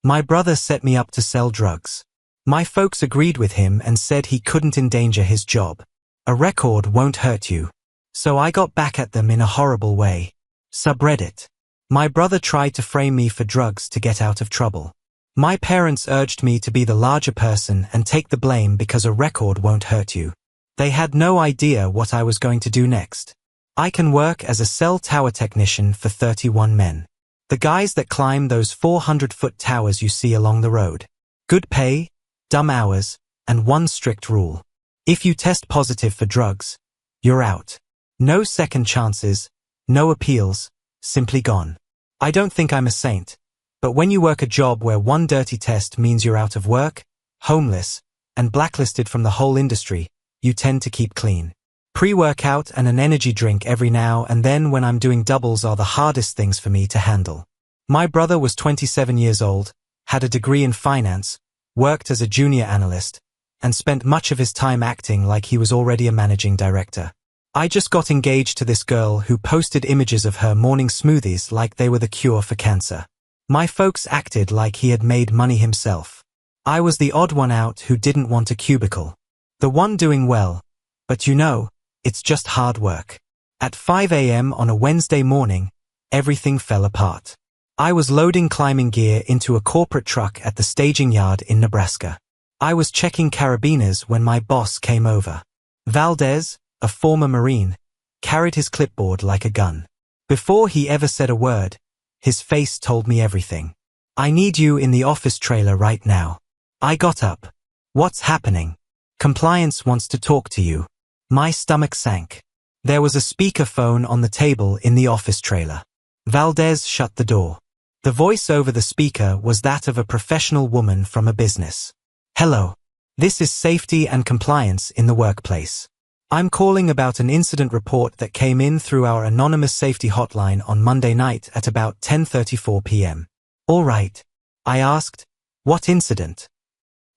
My brother set me up to sell drugs. My folks agreed with him and said he couldn't endanger his job. A record won't hurt you. So I got back at them in a horrible way. Subreddit. My brother tried to frame me for drugs to get out of trouble. My parents urged me to be the larger person and take the blame because a record won't hurt you. They had no idea what I was going to do next. I can work as a cell tower technician for 31 men. The guys that climb those 400-foot towers you see along the road. Good pay, dumb hours, and one strict rule. If you test positive for drugs, you're out. No second chances, no appeals, simply gone. I don't think I'm a saint, but when you work a job where one dirty test means you're out of work, homeless, and blacklisted from the whole industry, you tend to keep clean. Pre-workout and an energy drink every now and then when I'm doing doubles are the hardest things for me to handle. My brother was 27 years old, had a degree in finance, worked as a junior analyst, and spent much of his time acting like he was already a managing director. I just got engaged to this girl who posted images of her morning smoothies like they were the cure for cancer. My folks acted like he had made money himself. I was the odd one out who didn't want a cubicle. The one doing well, but you know, it's just hard work. At 5 a.m. on a Wednesday morning, everything fell apart. I was loading climbing gear into a corporate truck at the staging yard in Nebraska. I was checking carabiners when my boss came over. Valdez, a former Marine, carried his clipboard like a gun. Before he ever said a word, his face told me everything. I need you in the office trailer right now. I got up. What's happening? Compliance wants to talk to you. My stomach sank. There was a speakerphone on the table in the office trailer. Valdez shut the door. The voice over the speaker was that of a professional woman from a business. Hello. This is safety and compliance in the workplace. I'm calling about an incident report that came in through our anonymous safety hotline on Monday night at about 10:34 p.m. All right. I asked, what incident?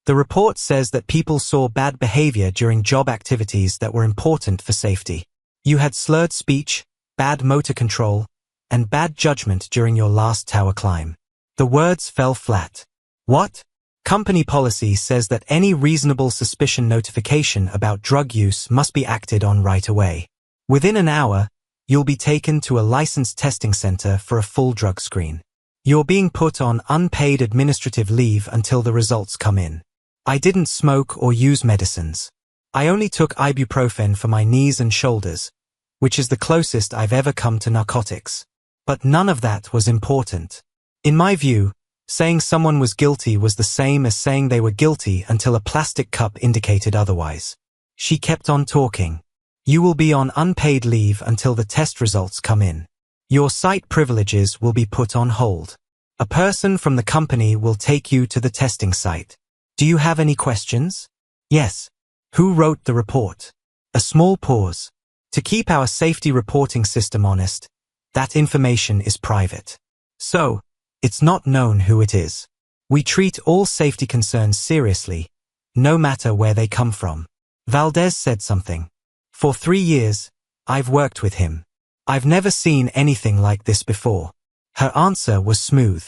The report says that people saw bad behavior during job activities that were important for safety. You had slurred speech, bad motor control, and bad judgment during your last tower climb. The words fell flat. What? Company policy says that any reasonable suspicion notification about drug use must be acted on right away. Within an hour, you'll be taken to a licensed testing center for a full drug screen. You're being put on unpaid administrative leave until the results come in. I didn't smoke or use medicines. I only took ibuprofen for my knees and shoulders, which is the closest I've ever come to narcotics. But none of that was important. In my view, saying someone was guilty was the same as saying they were guilty until a plastic cup indicated otherwise. She kept on talking. You will be on unpaid leave until the test results come in. Your site privileges will be put on hold. A person from the company will take you to the testing site. Do you have any questions? Yes. Who wrote the report? A small pause. To keep our safety reporting system honest, that information is private. So, it's not known who it is. We treat all safety concerns seriously, no matter where they come from. Valdez said something. For 3 years, I've worked with him. I've never seen anything like this before. Her answer was smooth.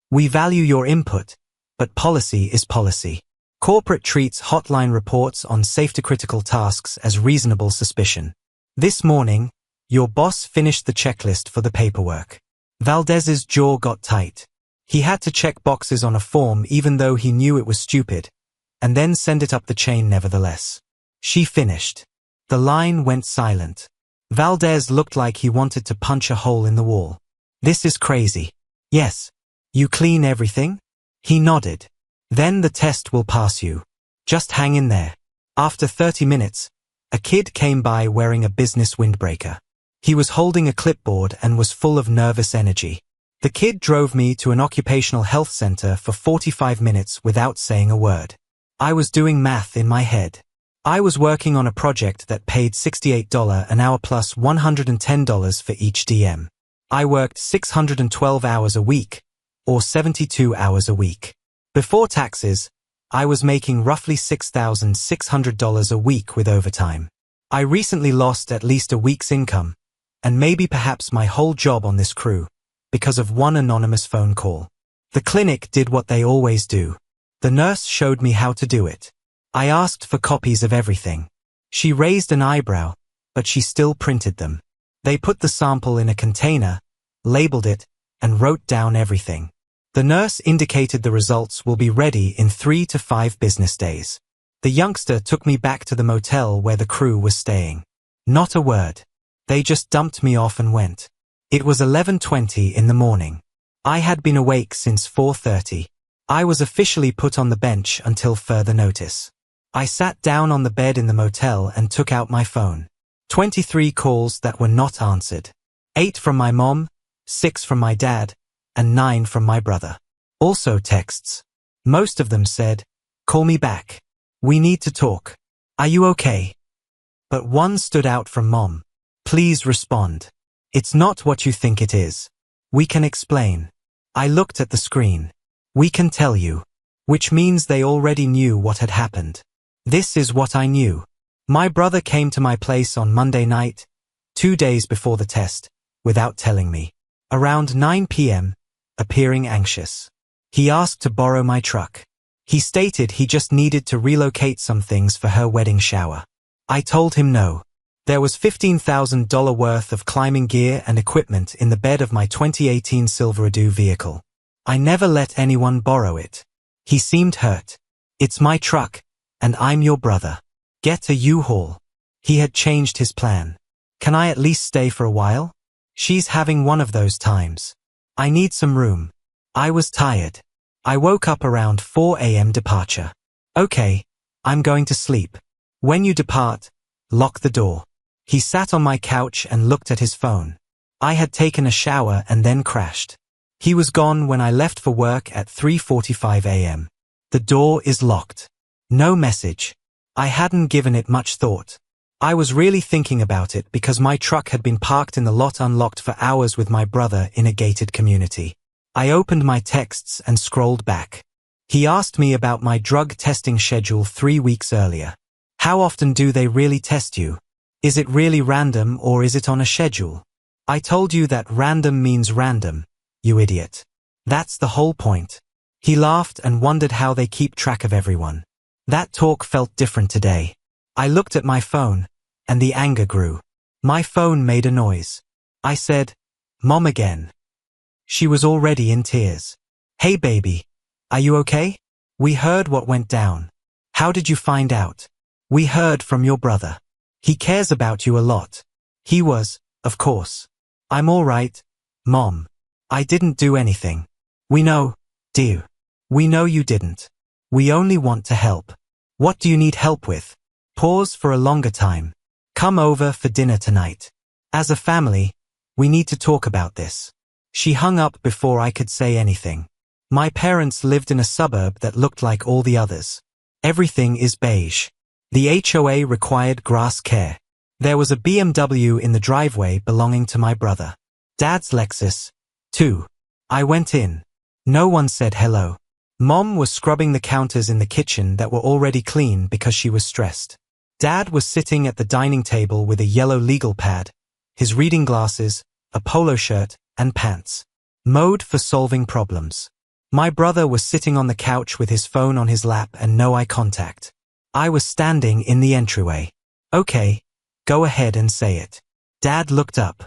We value your input, but policy is policy. Corporate treats hotline reports on safety-critical tasks as reasonable suspicion. This morning, your boss finished the checklist for the paperwork. Valdez's jaw got tight. He had to check boxes on a form even though he knew it was stupid, and then send it up the chain nevertheless. She finished. The line went silent. Valdez looked like he wanted to punch a hole in the wall. This is crazy. Yes. You clean everything? He nodded. Then the test will pass you. Just hang in there. After 30 minutes, a kid came by wearing a business windbreaker. He was holding a clipboard and was full of nervous energy. The kid drove me to an occupational health center for 45 minutes without saying a word. I was doing math in my head. I was working on a project that paid $68 an hour plus $110 for each DM. I worked 612 hours a week, or 72 hours a week. Before taxes, I was making roughly $6,600 a week with overtime. I recently lost at least a week's income, and maybe perhaps my whole job on this crew, because of one anonymous phone call. The clinic did what they always do. The nurse showed me how to do it. I asked for copies of everything. She raised an eyebrow, but she still printed them. They put the sample in a container, labeled it, and wrote down everything. The nurse indicated the results will be ready in 3 to 5 business days. The youngster took me back to the motel where the crew was staying. Not a word. They just dumped me off and went. It was 11:20 in the morning. I had been awake since 4:30. I was officially put on the bench until further notice. I sat down on the bed in the motel and took out my phone. 23 calls that were not answered. 8 from my mom, 6 from my dad, and 9 from my brother. Also texts. Most of them said, "Call me back. We need to talk. Are you okay?" But one stood out from Mom. "Please respond. It's not what you think it is. We can explain." I looked at the screen. "We can tell you." Which means they already knew what had happened. This is what I knew. My brother came to my place on Monday night, 2 days before the test, without telling me. Around 9 p.m., appearing anxious. He asked to borrow my truck. He stated he just needed to relocate some things for her wedding shower. I told him no. There was $15,000 worth of climbing gear and equipment in the bed of my 2018 Silverado vehicle. I never let anyone borrow it. He seemed hurt. "It's my truck, and I'm your brother. Get a U-Haul." He had changed his plan. "Can I at least stay for a while? She's having one of those times. I need some room." I was tired. I woke up around 4 a.m. departure. "Okay, I'm going to sleep. When you depart, lock the door." He sat on my couch and looked at his phone. I had taken a shower and then crashed. He was gone when I left for work at 3:45 a.m. The door is locked. No message. I hadn't given it much thought. I was really thinking about it because my truck had been parked in the lot unlocked for hours with my brother in a gated community. I opened my texts and scrolled back. He asked me about my drug testing schedule 3 weeks earlier. How often do they really test you? Is it really random or is it on a schedule? I told you that random means random, you idiot. That's the whole point. He laughed and wondered how they keep track of everyone. That talk felt different today. I looked at my phone, and the anger grew. My phone made a noise. I said, "Mom again." She was already in tears. "Hey baby, are you okay? We heard what went down. How did you find out?" "We heard from your brother. He cares about you a lot." "He was, of course." "I'm all right, Mom. I didn't do anything." "We know, dear. We know you didn't. We only want to help." "What do you need help with?" Pause for a longer time. "Come over for dinner tonight. As a family, we need to talk about this." She hung up before I could say anything. My parents lived in a suburb that looked like all the others. Everything is beige. The HOA required grass care. There was a BMW in the driveway belonging to my brother. Dad's Lexus, too. I went in. No one said hello. Mom was scrubbing the counters in the kitchen that were already clean because she was stressed. Dad was sitting at the dining table with a yellow legal pad, his reading glasses, a polo shirt, and pants. Mode for solving problems. My brother was sitting on the couch with his phone on his lap and no eye contact. I was standing in the entryway. "Okay, go ahead and say it." Dad looked up.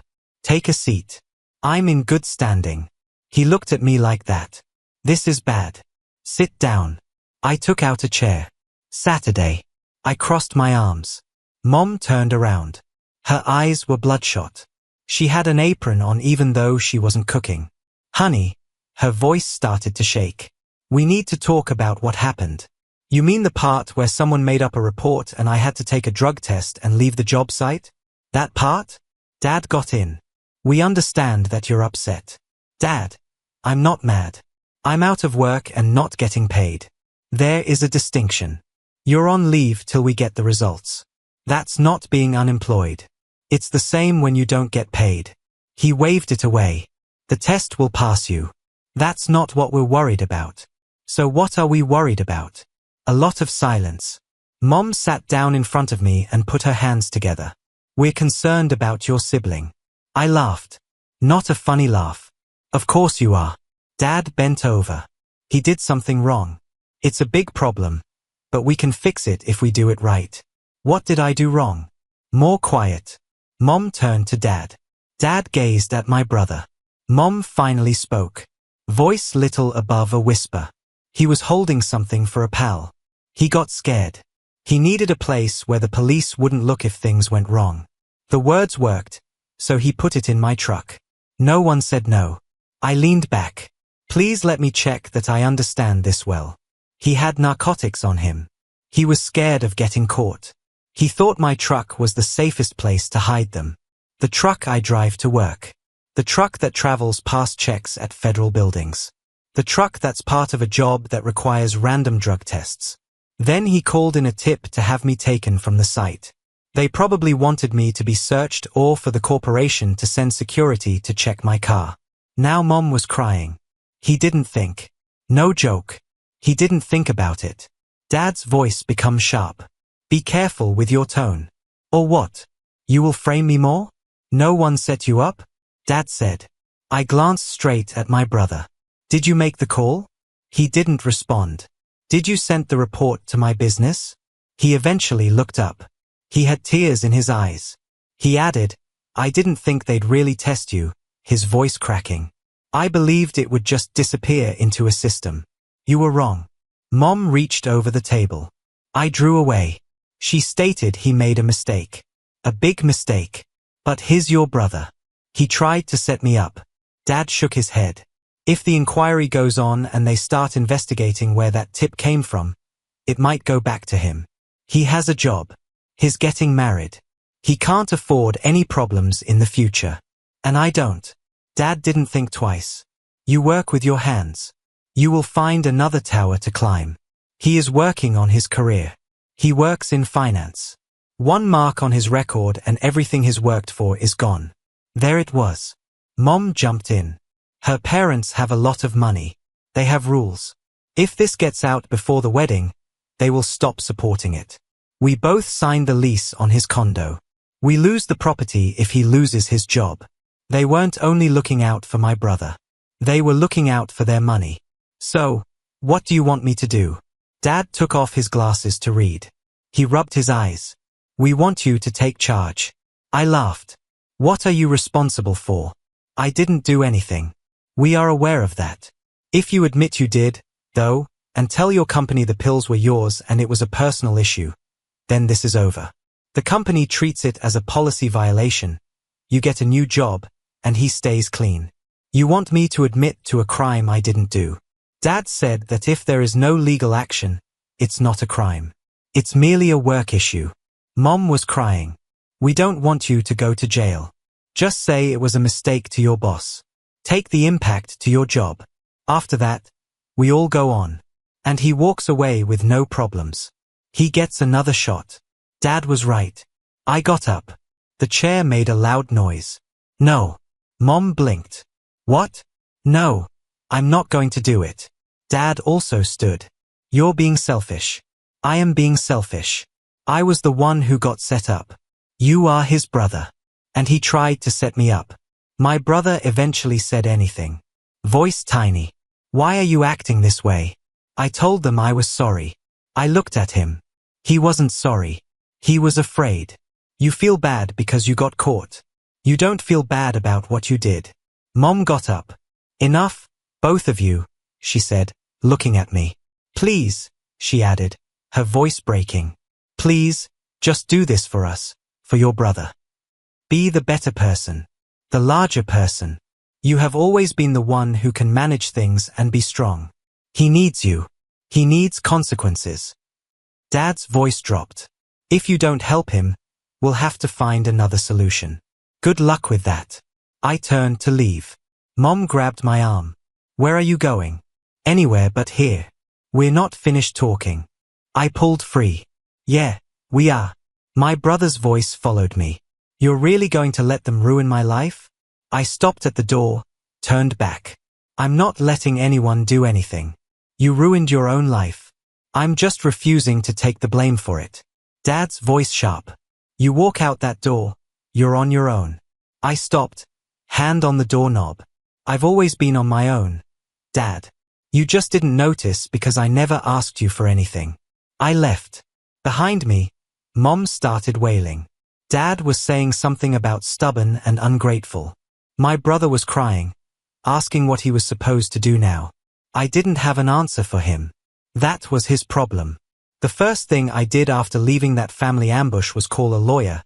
"Take a seat." "I'm in good standing." He looked at me like that. "This is bad. Sit down." I took out a chair. "Saturday." I crossed my arms. Mom turned around. Her eyes were bloodshot. She had an apron on even though she wasn't cooking. "Honey," her voice started to shake. "We need to talk about what happened." "You mean the part where someone made up a report and I had to take a drug test and leave the job site? That part?" Dad got in. "We understand that you're upset." "Dad, I'm not mad. I'm out of work and not getting paid. There is a distinction. You're on leave till we get the results. That's not being unemployed. It's the same when you don't get paid." He waved it away. "The test will pass you. That's not what we're worried about." "So what are we worried about?" A lot of silence. Mom sat down in front of me and put her hands together. "We're concerned about your sibling." I laughed. Not a funny laugh. "Of course you are. Dad bent over. He did something wrong. It's a big problem, but we can fix it if we do it right. What did I do wrong? More quiet. Mom turned to Dad. Dad gazed at my brother. Mom finally spoke. Voice little above a whisper. He was holding something for a pal. He got scared. He needed a place where the police wouldn't look if things went wrong. The words worked, so he put it in my truck. No one said no. I leaned back. Please let me check that I understand this well. He had narcotics on him. He was scared of getting caught. He thought my truck was the safest place to hide them. The truck I drive to work. The truck that travels past checks at federal buildings. The truck that's part of a job that requires random drug tests. Then he called in a tip to have me taken from the site. They probably wanted me to be searched or for the corporation to send security to check my car. Now Mom was crying. He didn't think. No joke. He didn't think about it. Dad's voice became sharp. Be careful with your tone. Or what? You will frame me more? No one set you up? Dad said. I glanced straight at my brother. Did you make the call? He didn't respond. Did you send the report to my business? He eventually looked up. He had tears in his eyes. He added, I didn't think they'd really test you, his voice cracking. I believed it would just disappear into a system. You were wrong. Mom reached over the table. I drew away. She stated he made a mistake. A big mistake. But he's your brother. He tried to set me up. Dad shook his head. If the inquiry goes on and they start investigating where that tip came from, it might go back to him. He has a job. He's getting married. He can't afford any problems in the future. And I don't. Dad didn't think twice. You work with your hands. You will find another tower to climb. He is working on his career. He works in finance. One mark on his record and everything he's worked for is gone. There it was. Mom jumped in. Her parents have a lot of money. They have rules. If this gets out before the wedding, they will stop supporting it. We both signed the lease on his condo. We lose the property if he loses his job. They weren't only looking out for my brother. They were looking out for their money. So, what do you want me to do? Dad took off his glasses to read. He rubbed his eyes. We want you to take charge. I laughed. What are you responsible for? I didn't do anything. We are aware of that. If you admit you did, though, and tell your company the pills were yours and it was a personal issue, then this is over. The company treats it as a policy violation. You get a new job, and he stays clean. You want me to admit to a crime I didn't do. Dad said that if there is no legal action, it's not a crime. It's merely a work issue. Mom was crying. We don't want you to go to jail. Just say it was a mistake to your boss. Take the impact to your job. After that, we all go on. And he walks away with no problems. He gets another shot. Dad was right. I got up. The chair made a loud noise. No. Mom blinked. What? No. I'm not going to do it. Dad also stood. You're being selfish. I am being selfish. I was the one who got set up. You are his brother. And he tried to set me up. My brother eventually said anything. Voice tiny. Why are you acting this way? I told them I was sorry. I looked at him. He wasn't sorry. He was afraid. You feel bad because you got caught. You don't feel bad about what you did. Mom got up. Enough, both of you, she said, looking at me. Please, she added, her voice breaking. Please, just do this for us, for your brother. Be the better person. The larger person. You have always been the one who can manage things and be strong. He needs you. He needs consequences. Dad's voice dropped. If you don't help him, we'll have to find another solution. Good luck with that. I turned to leave. Mom grabbed my arm. Where are you going? Anywhere but here. We're not finished talking. I pulled free. Yeah, we are. My brother's voice followed me. You're really going to let them ruin my life? I stopped at the door, turned back. I'm not letting anyone do anything. You ruined your own life. I'm just refusing to take the blame for it. Dad's voice sharp. You walk out that door, you're on your own. I stopped, hand on the doorknob. I've always been on my own. Dad. You just didn't notice because I never asked you for anything. I left. Behind me, Mom started wailing. Dad was saying something about stubborn and ungrateful. My brother was crying, asking what he was supposed to do now. I didn't have an answer for him. That was his problem. The first thing I did after leaving that family ambush was call a lawyer.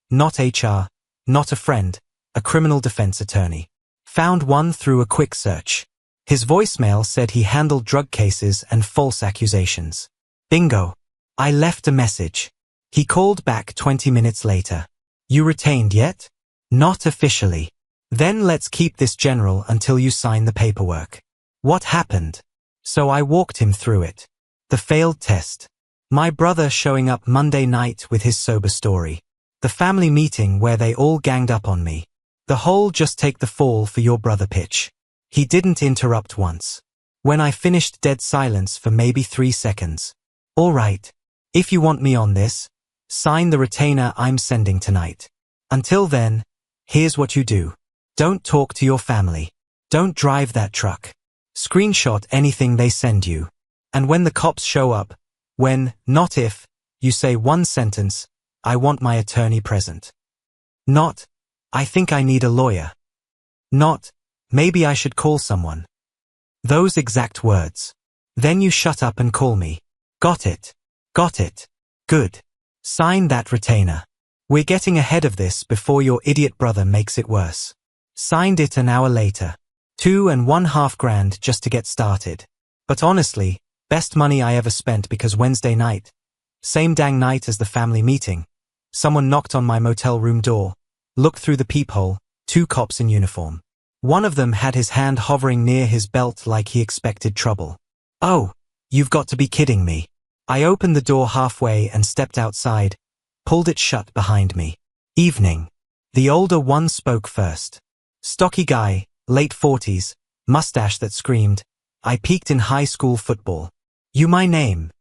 Not HR, not a friend, a criminal defense attorney. Found one through a quick search. His voicemail said he handled drug cases and false accusations. Bingo. I left a message. He called back 20 minutes later. You retained yet? Not officially. Then let's keep this general until you sign the paperwork. What happened? So I walked him through it. The failed test. My brother showing up Monday night with his sober story. The family meeting where they all ganged up on me. The whole just take the fall for your brother pitch. He didn't interrupt once. When I finished, dead silence for maybe 3 seconds. All right. If you want me on this, sign the retainer I'm sending tonight. Until then, here's what you do. Don't talk to your family. Don't drive that truck. Screenshot anything they send you. And when the cops show up, when, not if, you say one sentence, I want my attorney present. Not, I think I need a lawyer. Not, maybe I should call someone. Those exact words. Then you shut up and call me. Got it. Got it. Good. Sign that retainer. We're getting ahead of this before your idiot brother makes it worse. Signed it an hour later. $2,500 just to get started. But honestly, best money I ever spent because Wednesday night, same dang night as the family meeting, someone knocked on my motel room door, looked through the peephole, 2 cops in uniform. One of them had his hand hovering near his belt like he expected trouble. Oh, you've got to be kidding me. I opened the door halfway and stepped outside, pulled it shut behind me. Evening. The older one spoke first. Stocky guy, late 40s, mustache that screamed, I peaked in high school football. You my name?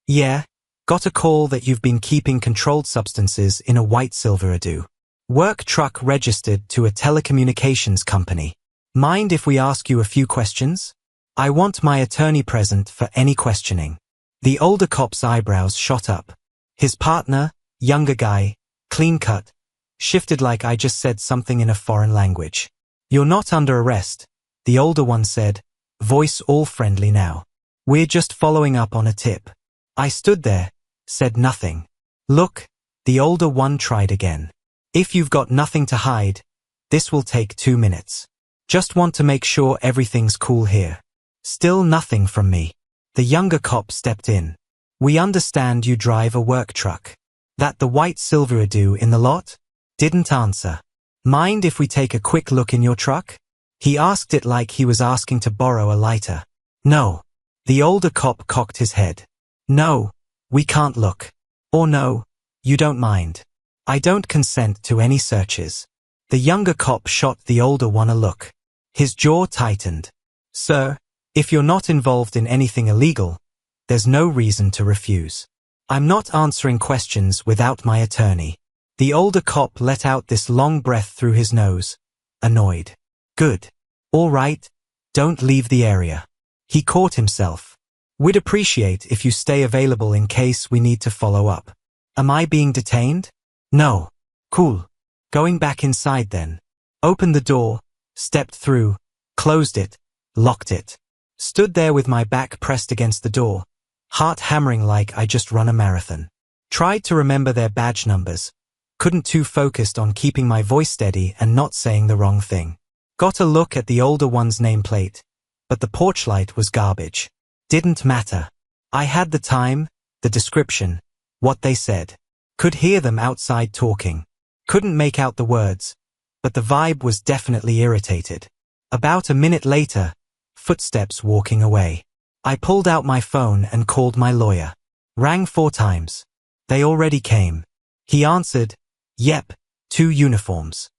Yeah, got a call that you've been keeping controlled substances in a white Silverado. Work truck registered to a telecommunications company. Mind if we ask you a few questions? I want my attorney present for any questioning. The older cop's eyebrows shot up. His partner, younger guy, clean cut, shifted like I just said something in a foreign language. You're not under arrest, the older one said, voice all friendly now. We're just following up on a tip. I stood there, said nothing. Look, the older one tried again. If you've got nothing to hide, this will take 2 minutes. Just want to make sure everything's cool here. Still nothing from me. The younger cop stepped in. We understand you drive a work truck. That the white Silverado in the lot? Didn't answer. Mind if we take a quick look in your truck? He asked it like he was asking to borrow a lighter. No. The older cop cocked his head. No, we can't look. Or no, you don't mind. I don't consent to any searches. The younger cop shot the older one a look. His jaw tightened. Sir, if you're not involved in anything illegal, there's no reason to refuse. I'm not answering questions without my attorney. The older cop let out this long breath through his nose, annoyed. Good. All right, don't leave the area. He caught himself. We'd appreciate if you stay available in case we need to follow up. Am I being detained? No. Cool. Going back inside then. Opened the door, stepped through, closed it, locked it. Stood there with my back pressed against the door, heart hammering like I just run a marathon. Tried to remember their badge numbers. Couldn't too focused on keeping my voice steady and not saying the wrong thing. Got a look at the older one's nameplate, but the porch light was garbage. Didn't matter. I had the time, the description, what they said. Could hear them outside talking. Couldn't make out the words, but the vibe was definitely irritated. About a minute later, footsteps walking away. I pulled out my phone and called my lawyer. Rang 4 times. They already came. He answered, yep, 2 uniforms.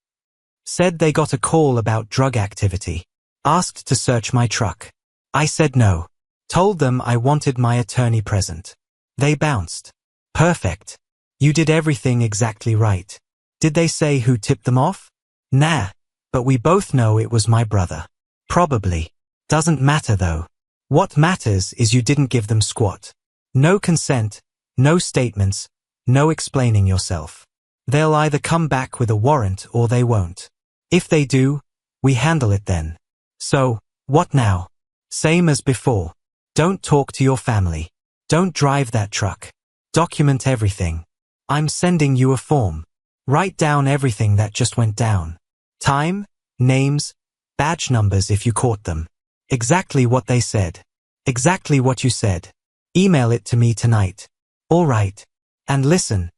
Said they got a call about drug activity. Asked to search my truck. I said no. Told them I wanted my attorney present. They bounced. Perfect. You did everything exactly right. Did they say who tipped them off? Nah, but we both know it was my brother. Probably. Doesn't matter though. What matters is you didn't give them squat. No consent, no statements, no explaining yourself. They'll either come back with a warrant or they won't. If they do, we handle it then. So, what now? Same as before. Don't talk to your family. Don't drive that truck. Document everything. I'm sending you a form. Write down everything that just went down. Time, names, badge numbers if you caught them. Exactly what they said. Exactly what you said. Email it to me tonight. All right. And listen,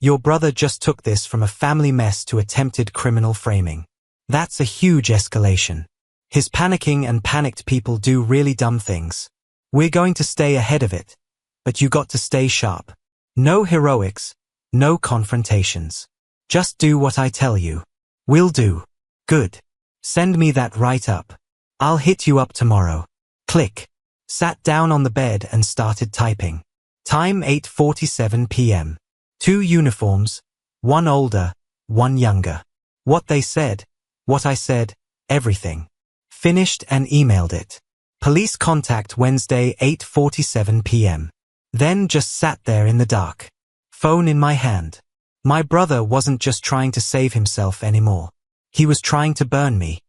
your brother just took this from a family mess to attempted criminal framing. That's a huge escalation. His panicking and panicked people do really dumb things. We're going to stay ahead of it. But you got to stay sharp. No heroics, no confrontations. Just do what I tell you. Will do. Good. Send me that write-up. I'll hit you up tomorrow. Click. Sat down on the bed and started typing. Time 8:47 p.m. 2 uniforms, one older, one younger. What they said, what I said, everything. Finished and emailed it. Police contact Wednesday 8:47 p.m. Then just sat there in the dark. Phone in my hand. My brother wasn't just trying to save himself anymore. He was trying to burn me.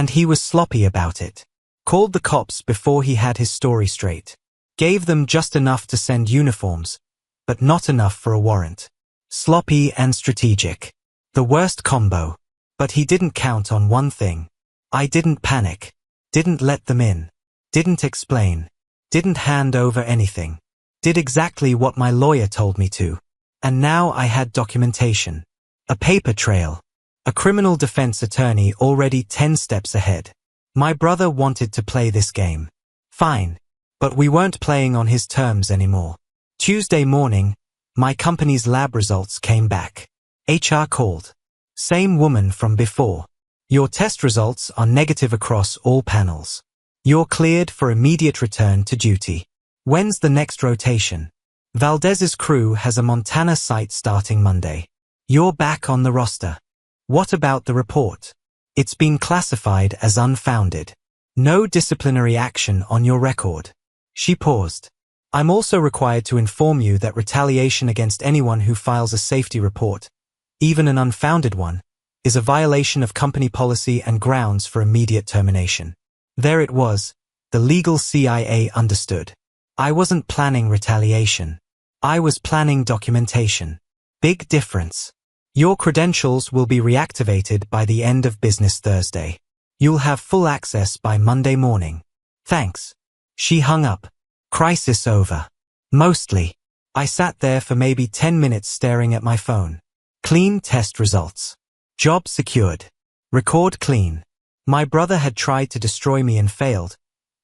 And he was sloppy about it. Called the cops before he had his story straight. Gave them just enough to send uniforms, but not enough for a warrant. Sloppy and strategic. The worst combo. But he didn't count on one thing. I didn't panic. Didn't let them in. Didn't explain. Didn't hand over anything. Did exactly what my lawyer told me to. And now I had documentation. A paper trail. A criminal defense attorney already 10 steps ahead. My brother wanted to play this game. Fine. But we weren't playing on his terms anymore. Tuesday morning, my company's lab results came back. HR called. Same woman from before. Your test results are negative across all panels. You're cleared for immediate return to duty. When's the next rotation? Valdez's crew has a Montana site starting Monday. You're back on the roster. What about the report? It's been classified as unfounded. No disciplinary action on your record. She paused. I'm also required to inform you that retaliation against anyone who files a safety report, even an unfounded one, is a violation of company policy and grounds for immediate termination. There it was. The legal CIA understood. I wasn't planning retaliation. I was planning documentation. Big difference. Your credentials will be reactivated by the end of business Thursday. You'll have full access by Monday morning. Thanks. She hung up. Crisis over. Mostly. I sat there for maybe 10 minutes staring at my phone. Clean test results. Job secured. Record clean. My brother had tried to destroy me and failed,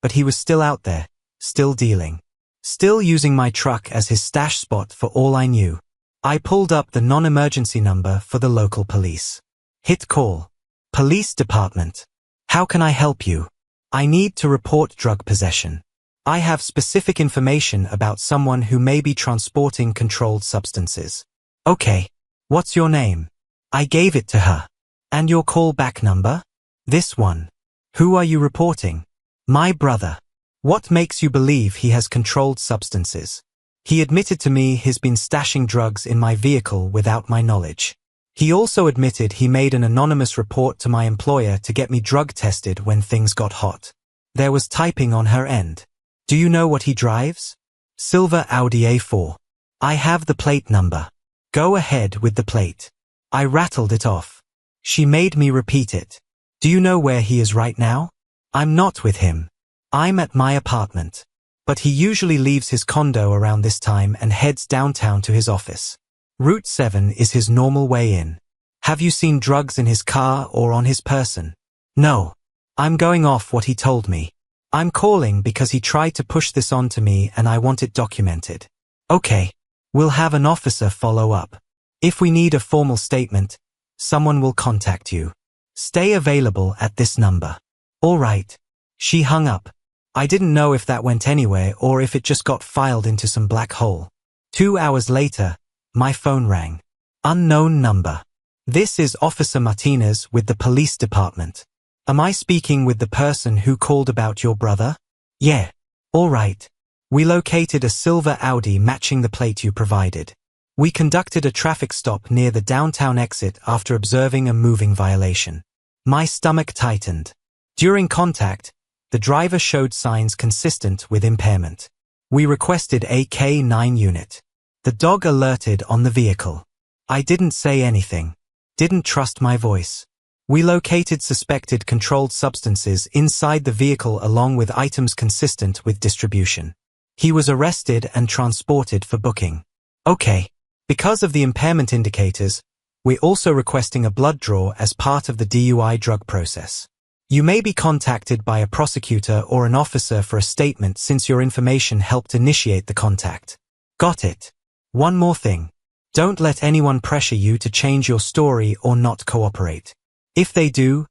but he was still out there, still dealing. Still using my truck as his stash spot for all I knew. I pulled up the non-emergency number for the local police. Hit call. Police department. How can I help you? I need to report drug possession. I have specific information about someone who may be transporting controlled substances. Okay. What's your name? I gave it to her. And your callback number? This one. Who are you reporting? My brother. What makes you believe he has controlled substances? He admitted to me he's been stashing drugs in my vehicle without my knowledge. He also admitted he made an anonymous report to my employer to get me drug tested when things got hot. There was typing on her end. Do you know what he drives? Silver Audi A4. I have the plate number. Go ahead with the plate. I rattled it off. She made me repeat it. Do you know where he is right now? I'm not with him. I'm at my apartment. But he usually leaves his condo around this time and heads downtown to his office. Route 7 is his normal way in. Have you seen drugs in his car or on his person? No. I'm going off what he told me. I'm calling because he tried to push this onto me and I want it documented. Okay. We'll have an officer follow up. If we need a formal statement, someone will contact you. Stay available at this number. All right. She hung up. I didn't know if that went anywhere or if it just got filed into some black hole. 2 hours later, my phone rang. Unknown number. This is Officer Martinez with the police department. Am I speaking with the person who called about your brother? Yeah. All right. We located a silver Audi matching the plate you provided. We conducted a traffic stop near the downtown exit after observing a moving violation. My stomach tightened. During contact, the driver showed signs consistent with impairment. We requested a K-9 unit. The dog alerted on the vehicle. I didn't say anything. Didn't trust my voice. We located suspected controlled substances inside the vehicle along with items consistent with distribution. He was arrested and transported for booking. Okay. Because of the impairment indicators, we're also requesting a blood draw as part of the DUI drug process. You may be contacted by a prosecutor or an officer for a statement since your information helped initiate the contact. Got it. One more thing. Don't let anyone pressure you to change your story or not cooperate. If they do,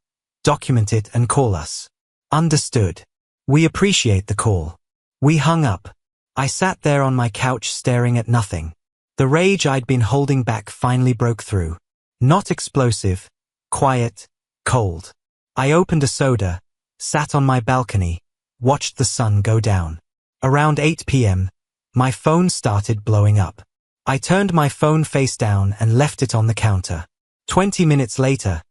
document it and call us. Understood. We appreciate the call. We hung up. I sat there on my couch staring at nothing. The rage I'd been holding back finally broke through. Not explosive, quiet, cold. I opened a soda, sat on my balcony, watched the sun go down. Around 8 p.m., my phone started blowing up. I turned my phone face down and left it on the counter. 20 minutes later,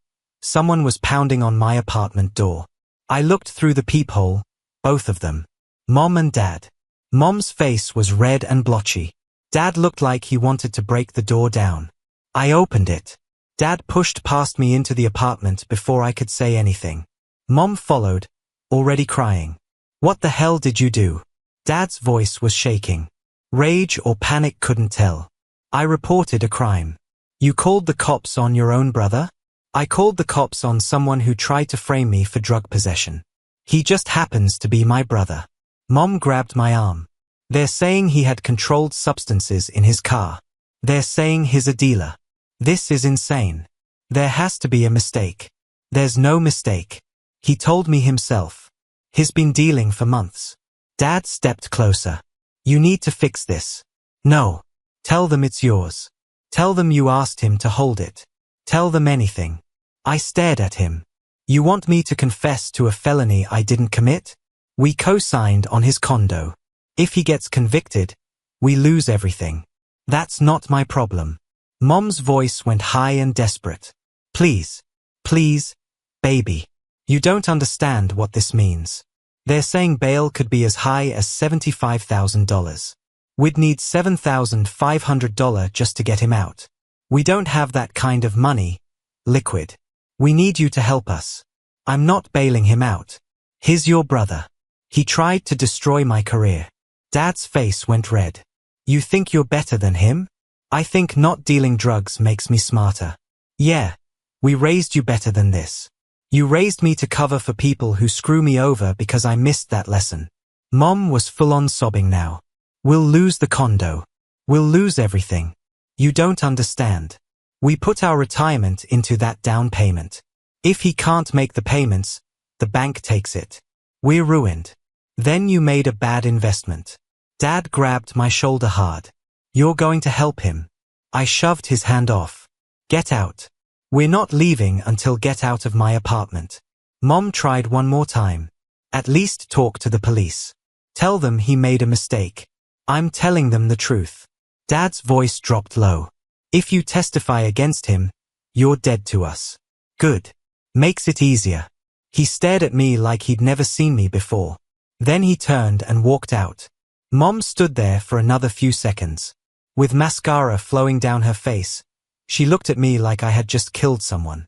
someone was pounding on my apartment door. I looked through the peephole, both of them. Mom and Dad. Mom's face was red and blotchy. Dad looked like he wanted to break the door down. I opened it. Dad pushed past me into the apartment before I could say anything. Mom followed, already crying. What the hell did you do? Dad's voice was shaking. Rage or panic couldn't tell. I reported a crime. You called the cops on your own brother? I called the cops on someone who tried to frame me for drug possession. He just happens to be my brother. Mom grabbed my arm. They're saying he had controlled substances in his car. They're saying he's a dealer. This is insane. There has to be a mistake. There's no mistake. He told me himself. He's been dealing for months. Dad stepped closer. You need to fix this. No. Tell them it's yours. Tell them you asked him to hold it. Tell them anything. I stared at him. You want me to confess to a felony I didn't commit? We co-signed on his condo. If he gets convicted, we lose everything. That's not my problem. Mom's voice went high and desperate. Please, please, baby. You don't understand what this means. They're saying bail could be as high as $75,000. We'd need $7,500 just to get him out. We don't have that kind of money, liquid. We need you to help us. I'm not bailing him out. He's your brother. He tried to destroy my career. Dad's face went red. You think you're better than him? I think not dealing drugs makes me smarter. Yeah, we raised you better than this. You raised me to cover for people who screw me over because I missed that lesson. Mom was full-on sobbing now. We'll lose the condo. We'll lose everything. You don't understand. We put our retirement into that down payment. If he can't make the payments, the bank takes it. We're ruined. Then you made a bad investment. Dad grabbed my shoulder hard. You're going to help him. I shoved his hand off. Get out. We're not leaving until get out of my apartment. Mom tried one more time. At least talk to the police. Tell them he made a mistake. I'm telling them the truth. Dad's voice dropped low. If you testify against him, you're dead to us. Good. Makes it easier. He stared at me like he'd never seen me before. Then he turned and walked out. Mom stood there for another few seconds. With mascara flowing down her face, she looked at me like I had just killed someone.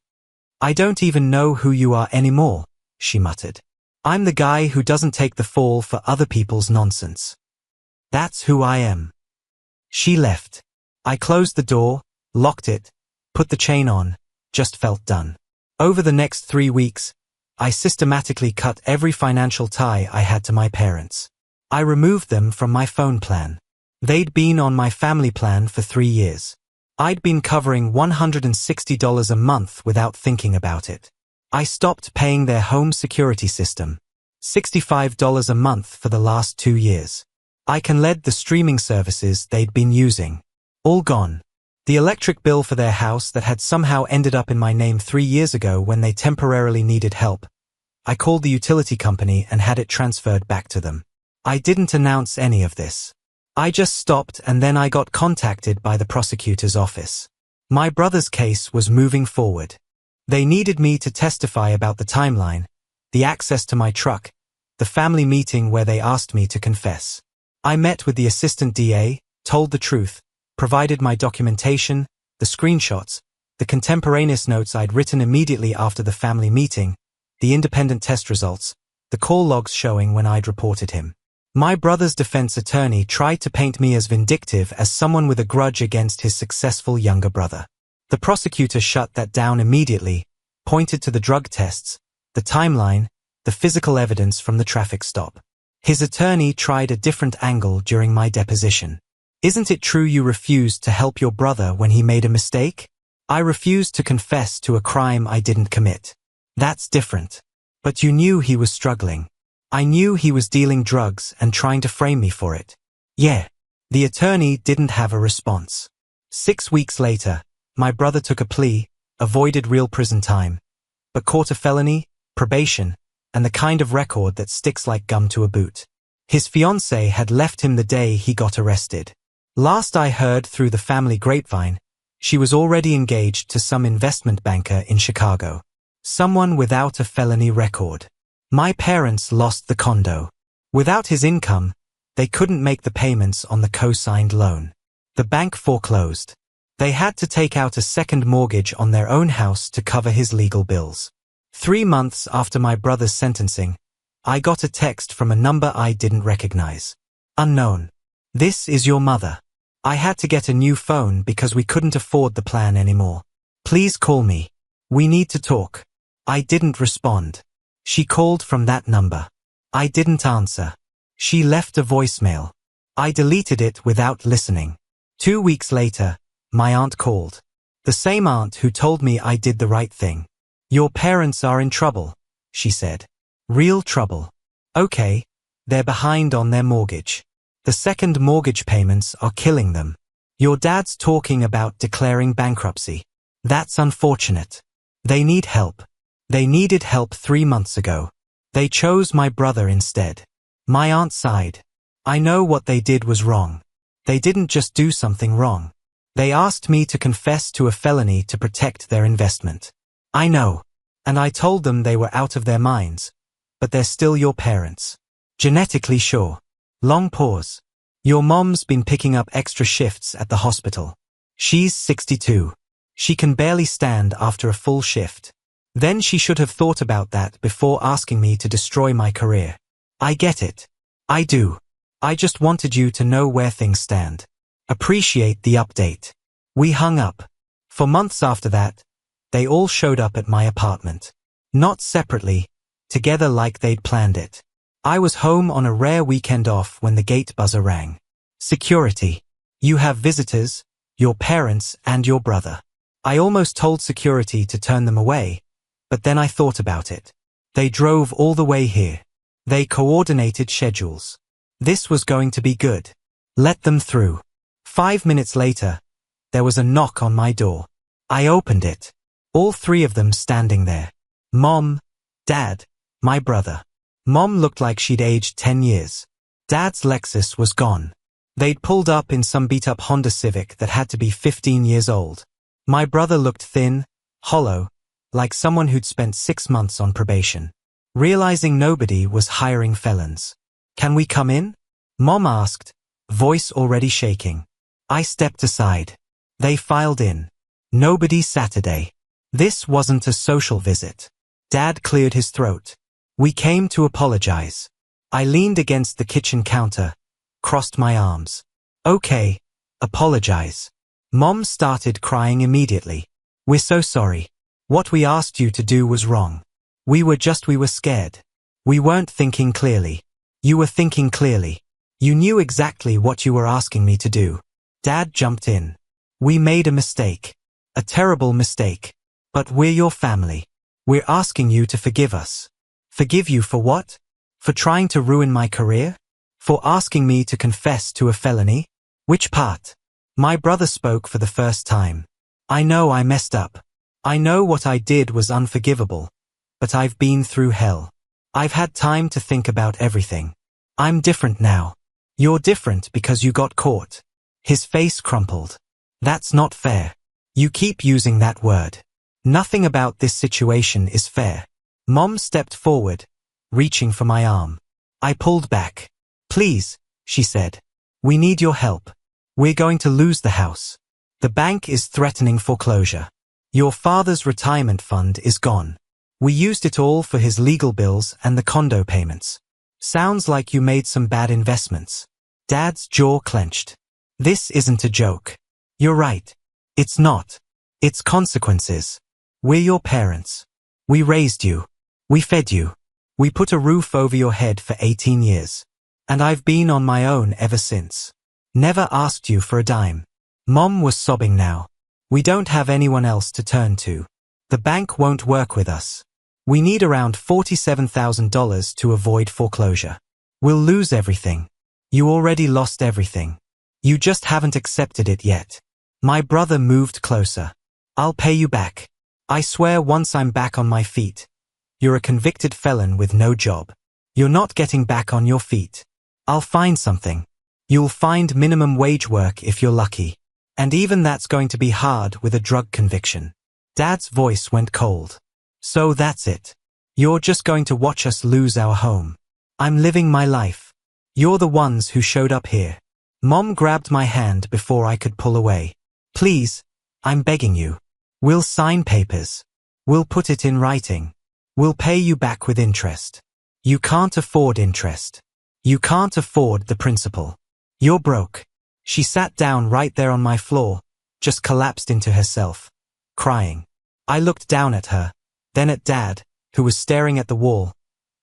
I don't even know who you are anymore, she muttered. I'm the guy who doesn't take the fall for other people's nonsense. That's who I am. She left. I closed the door, locked it, put the chain on, just felt done. Over the next 3 weeks, I systematically cut every financial tie I had to my parents. I removed them from my phone plan. They'd been on my family plan for 3 years. I'd been covering $160 a month without thinking about it. I stopped paying their home security system. $65 a month for the last 2 years. I canceled the streaming services they'd been using. All gone. The electric bill for their house that had somehow ended up in my name 3 years ago when they temporarily needed help. I called the utility company and had it transferred back to them. I didn't announce any of this. I just stopped and then I got contacted by the prosecutor's office. My brother's case was moving forward. They needed me to testify about the timeline, the access to my truck, the family meeting where they asked me to confess. I met with the assistant DA, told the truth, provided my documentation, the screenshots, the contemporaneous notes I'd written immediately after the family meeting, the independent test results, the call logs showing when I'd reported him. My brother's defense attorney tried to paint me as vindictive, as someone with a grudge against his successful younger brother. The prosecutor shut that down immediately, pointed to the drug tests, the timeline, the physical evidence from the traffic stop. His attorney tried a different angle during my deposition. Isn't it true you refused to help your brother when he made a mistake? I refused to confess to a crime I didn't commit. That's different. But you knew he was struggling. I knew he was dealing drugs and trying to frame me for it. Yeah. The attorney didn't have a response. 6 weeks later, my brother took a plea, avoided real prison time, but caught a felony, probation, and the kind of record that sticks like gum to a boot. His fiancée had left him the day he got arrested. Last I heard through the family grapevine, she was already engaged to some investment banker in Chicago. Someone without a felony record. My parents lost the condo. Without his income, they couldn't make the payments on the co-signed loan. The bank foreclosed. They had to take out a second mortgage on their own house to cover his legal bills. 3 months after my brother's sentencing, I got a text from a number I didn't recognize. Unknown. This is your mother. I had to get a new phone because we couldn't afford the plan anymore. Please call me. We need to talk. I didn't respond. She called from that number. I didn't answer. She left a voicemail. I deleted it without listening. 2 weeks later, my aunt called. The same aunt who told me I did the right thing. Your parents are in trouble, she said. Real trouble. Okay, they're behind on their mortgage. The second mortgage payments are killing them. Your dad's talking about declaring bankruptcy. That's unfortunate. They need help. They needed help 3 months ago. They chose my brother instead. My aunt sighed. I know what they did was wrong. They didn't just do something wrong. They asked me to confess to a felony to protect their investment. I know. And I told them they were out of their minds. But they're still your parents. Genetically sure. Long pause. Your mom's been picking up extra shifts at the hospital. She's 62. She can barely stand after a full shift. Then she should have thought about that before asking me to destroy my career. I get it. I do. I just wanted you to know where things stand. Appreciate the update. We hung up. For months after that, they all showed up at my apartment. Not separately, together like they'd planned it. I was home on a rare weekend off when the gate buzzer rang. Security. You have visitors, your parents and your brother. I almost told security to turn them away, but then I thought about it. They drove all the way here. They coordinated schedules. This was going to be good. Let them through. 5 minutes later, there was a knock on my door. I opened it. All 3 of them standing there. Mom, Dad, my brother. Mom looked like she'd aged 10 years. Dad's Lexus was gone. They'd pulled up in some beat-up Honda Civic that had to be 15 years old. My brother looked thin, hollow, like someone who'd spent 6 months on probation. Realizing nobody was hiring felons. Can we come in? Mom asked, voice already shaking. I stepped aside. They filed in. Nobody Saturday. This wasn't a social visit. Dad cleared his throat. We came to apologize. I leaned against the kitchen counter, crossed my arms. Okay, apologize. Mom started crying immediately. We're so sorry. What we asked you to do was wrong. We were scared. We weren't thinking clearly. You were thinking clearly. You knew exactly what you were asking me to do. Dad jumped in. We made a mistake. A terrible mistake. But we're your family. We're asking you to forgive us. Forgive you for what? For trying to ruin my career? For asking me to confess to a felony? Which part? My brother spoke for the first time. I know I messed up. I know what I did was unforgivable. But I've been through hell. I've had time to think about everything. I'm different now. You're different because you got caught. His face crumpled. That's not fair. You keep using that word. Nothing about this situation is fair. Mom stepped forward, reaching for my arm. I pulled back. Please, she said. We need your help. We're going to lose the house. The bank is threatening foreclosure. Your father's retirement fund is gone. We used it all for his legal bills and the condo payments. Sounds like you made some bad investments. Dad's jaw clenched. This isn't a joke. You're right. It's not. It's consequences. We're your parents. We raised you. We fed you. We put a roof over your head for 18 years. And I've been on my own ever since. Never asked you for a dime. Mom was sobbing now. We don't have anyone else to turn to. The bank won't work with us. We need around $47,000 to avoid foreclosure. We'll lose everything. You already lost everything. You just haven't accepted it yet. My brother moved closer. I'll pay you back. I swear once I'm back on my feet. You're a convicted felon with no job. You're not getting back on your feet. I'll find something. You'll find minimum wage work if you're lucky. And even that's going to be hard with a drug conviction. Dad's voice went cold. So that's it. You're just going to watch us lose our home. I'm living my life. You're the ones who showed up here. Mom grabbed my hand before I could pull away. Please, I'm begging you. We'll sign papers. We'll put it in writing. We'll pay you back with interest. You can't afford interest. You can't afford the principal. You're broke. She sat down right there on my floor, just collapsed into herself, crying. I looked down at her, then at Dad, who was staring at the wall,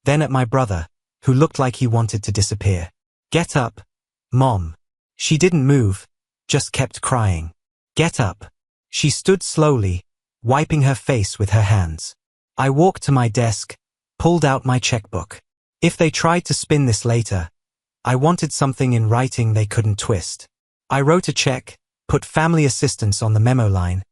then at my brother, who looked like he wanted to disappear. Get up, Mom. She didn't move, just kept crying. Get up. She stood slowly, wiping her face with her hands. I walked to my desk, pulled out my checkbook. If they tried to spin this later, I wanted something in writing they couldn't twist. I wrote a check, put family assistance on the memo line,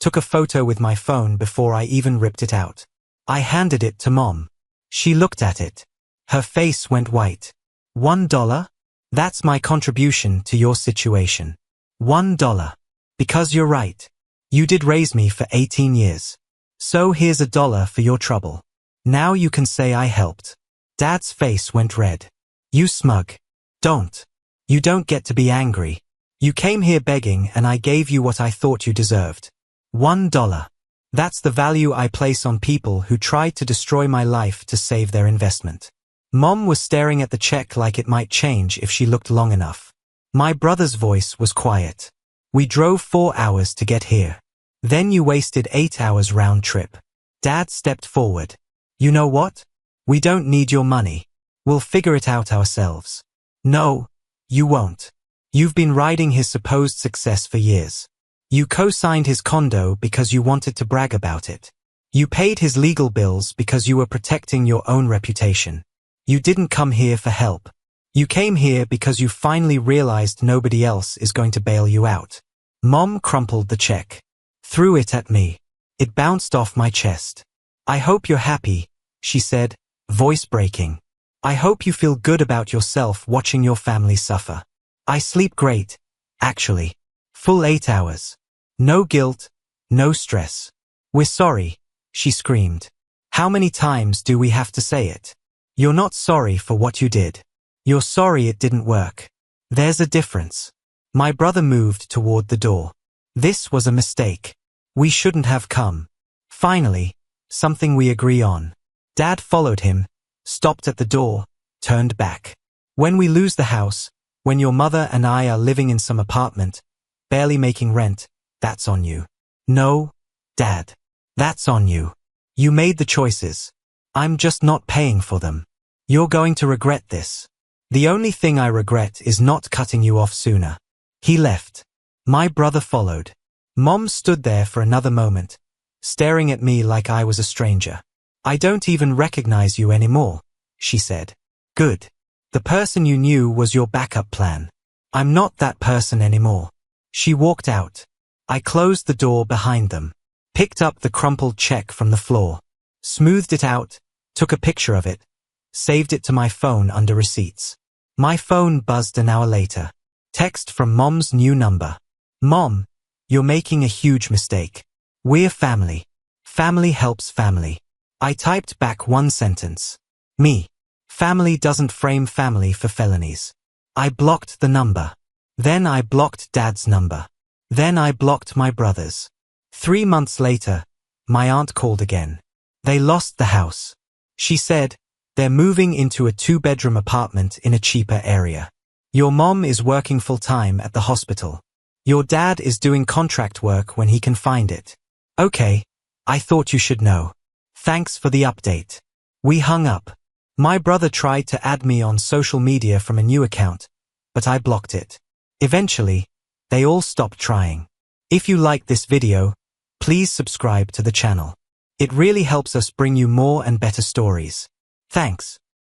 took a photo with my phone before I even ripped it out. I handed it to Mom. She looked at it. Her face went white. $1? That's my contribution to your situation. $1. Because you're right. You did raise me for 18 years. So here's $1 for your trouble. Now you can say I helped. Dad's face went red. You smug. Don't. You don't get to be angry. You came here begging and I gave you what I thought you deserved. $1. That's the value I place on people who tried to destroy my life to save their investment. Mom was staring at the check like it might change if she looked long enough. My brother's voice was quiet. We drove 4 hours to get here. Then you wasted 8 hours round trip. Dad stepped forward. You know what? We don't need your money. We'll figure it out ourselves. No, you won't. You've been riding his supposed success for years. You co-signed his condo because you wanted to brag about it. You paid his legal bills because you were protecting your own reputation. You didn't come here for help. You came here because you finally realized nobody else is going to bail you out. Mom crumpled the check. Threw it at me. It bounced off my chest. I hope you're happy, she said, voice breaking. I hope you feel good about yourself watching your family suffer. I sleep great, actually. Full 8 hours. No guilt, no stress. We're sorry, she screamed. How many times do we have to say it? You're not sorry for what you did. You're sorry it didn't work. There's a difference. My brother moved toward the door. This was a mistake. We shouldn't have come. Finally, something we agree on. Dad followed him, stopped at the door, turned back. When we lose the house, when your mother and I are living in some apartment, barely making rent, that's on you. No, Dad. That's on you. You made the choices. I'm just not paying for them. You're going to regret this. The only thing I regret is not cutting you off sooner. He left. My brother followed. Mom stood there for another moment, staring at me like I was a stranger. I don't even recognize you anymore, she said. Good. The person you knew was your backup plan. I'm not that person anymore. She walked out. I closed the door behind them, picked up the crumpled check from the floor, smoothed it out, took a picture of it, Saved it to my phone under receipts. My phone buzzed an hour later. Text from Mom's new number. Mom, you're making a huge mistake. We're family. Family helps family. I typed back one sentence. Me. Family doesn't frame family for felonies. I blocked the number. Then I blocked Dad's number. Then I blocked my brother's. 3 months later, my aunt called again. They lost the house. She said, they're moving into a 2-bedroom apartment in a cheaper area. Your mom is working full-time at the hospital. Your dad is doing contract work when he can find it. Okay, I thought you should know. Thanks for the update. We hung up. My brother tried to add me on social media from a new account, but I blocked it. Eventually, they all stopped trying. If you like this video, please subscribe to the channel. It really helps us bring you more and better stories. Thanks.